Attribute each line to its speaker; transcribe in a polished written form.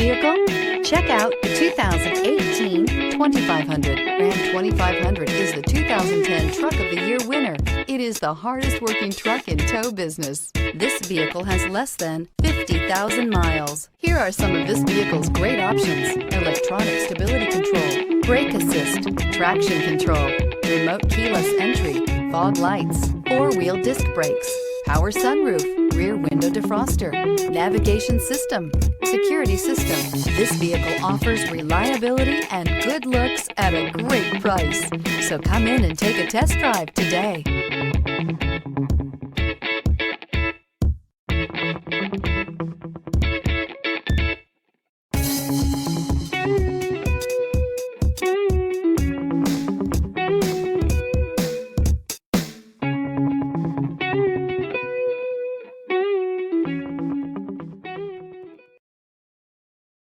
Speaker 1: vehicle? Check out the 2018 2500. Ram 2500 is the 2010 Truck of the Year winner. It is the hardest working truck in tow business. This vehicle has less than 50,000 miles. Here are some of this vehicle's great options: electronic stability control, brake assist, traction control, remote keyless entry, fog lights, four-wheel disc brakes, power sunroof, rear window defroster, navigation system, security system. This vehicle offers reliability and good looks at a great price. So come in and take a test drive today.